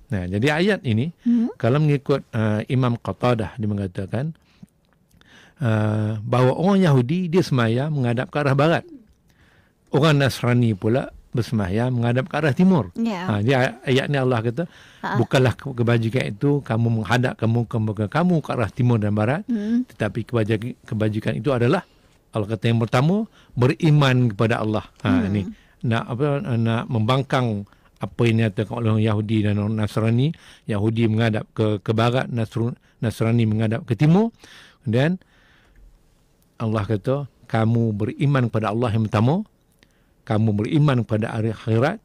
Nah, jadi ayat ini kalau mengikut Imam Qatadah dia mengatakan bahawa orang Yahudi dia sembahyang menghadap ke arah barat. Orang Nasrani pula bersembahyang menghadap ke arah timur. Dia ayat ni Allah kata bukanlah kebajikan itu kamu menghadap kamu ke arah timur dan barat, tetapi kebajikan itu adalah Allah kata yang pertama beriman kepada Allah. Ini nak membangkang apa yang dinyatakan oleh orang Yahudi dan orang Nasrani. Yahudi menghadap ke barat, Nasrani menghadap ke timur. Dan Allah kata kamu beriman kepada Allah yang pertama, kamu beriman kepada hari akhirat,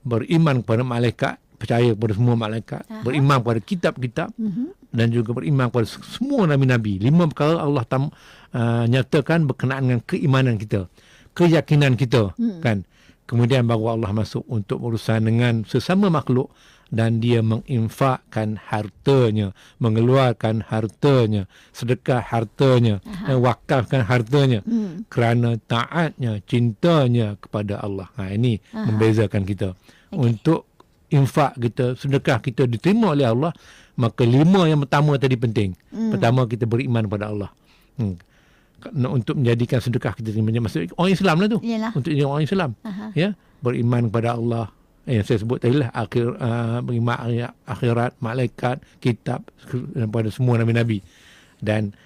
beriman kepada malaikat, percaya kepada semua malaikat, beriman kepada kitab-kitab, dan juga beriman kepada semua nabi-nabi. 5 perkara Allah nyatakan berkenaan dengan keimanan kita, keyakinan kita, kan. Kemudian baru Allah masuk untuk urusan dengan sesama makhluk, dan dia menginfakkan hartanya, mengeluarkan hartanya, sedekah hartanya, wakafkan hartanya kerana taatnya, cintanya kepada Allah. Ini membezakan kita. Untuk infak kita, sedekah kita diterima oleh Allah, maka 5 yang pertama tadi penting. Pertama, kita beriman kepada Allah. Untuk menjadikan sedekah kita maksud orang Islam lah tu. Yalah. Untuk jadi orang Islam, ya, beriman kepada Allah yang saya sebut tadi lah, beriman akhirat, malaikat, kitab, kepada semua nabi-nabi. Dan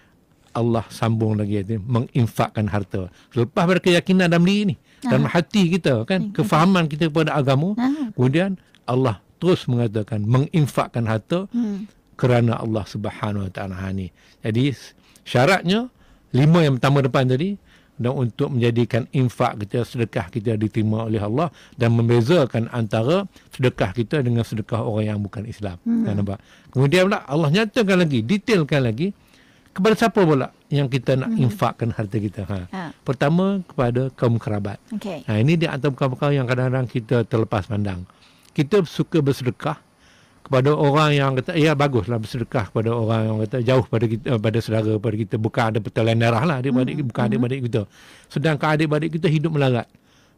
Allah sambung lagi menginfakkan harta. Selepas pada keyakinan dalam diri ni, dalam hati kita, kan, kefahaman kita kepada agama, kemudian Allah terus mengatakan menginfakkan harta kerana Allah Subhanahu Wa Taala ni. Jadi syaratnya 5 yang pertama depan tadi, dan untuk menjadikan infak kita, sedekah kita diterima oleh Allah, dan membezakan antara sedekah kita dengan sedekah orang yang bukan Islam. Nampak? Kemudian pula Allah nyatakan lagi, detailkan lagi, kepada siapa pula yang kita nak infakkan harta kita. Pertama, kepada kaum kerabat. Ini di antara perkara yang kadang-kadang kita terlepas pandang. Kita suka bersedekah kepada orang yang kata, ya baguslah bersedekah kepada orang yang kata jauh pada kita, pada saudara pada kita, bukan ada pertalian darah lah, adik-beradik, bukan adik-beradik kita. Sedangkan adik-beradik kita hidup melarat.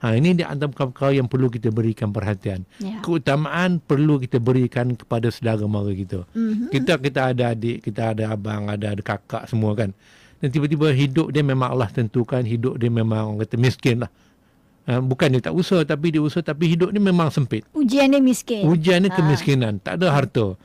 Ini di antara perkara yang perlu kita berikan perhatian. Keutamaan perlu kita berikan kepada saudara mara kita. Kita ada adik, kita ada abang, ada kakak semua, kan. Dan tiba-tiba hidup dia memang Allah tentukan, hidup dia memang orang kata miskin lah. Bukan dia tak usaha, tapi dia usaha, tapi hidup ni memang sempit. Ujian dia miskin. Ujian dia kemiskinan, tak ada harta.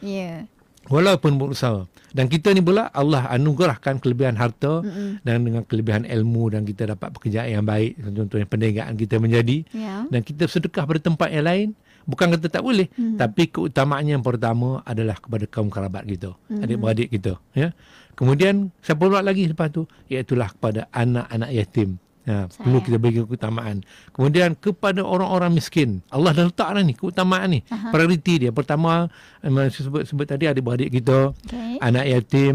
Walaupun berusaha. Dan kita ni pula Allah anugerahkan kelebihan harta dan dengan kelebihan ilmu, dan kita dapat pekerjaan yang baik, contohnya perniagaan kita menjadi, dan kita sedekah pada tempat yang lain. Bukan kata tak boleh, tapi keutamaannya yang pertama adalah kepada kaum kerabat kita, adik-beradik kita, ya. Kemudian siapa pula lagi lepas tu, iaitulah kepada anak-anak yatim. Perlu kita beri keutamaan. Kemudian kepada orang-orang miskin, Allah dah letak ni keutamaan ni, prioriti dia. Pertama, sebut tadi adik-beradik kita, anak yatim,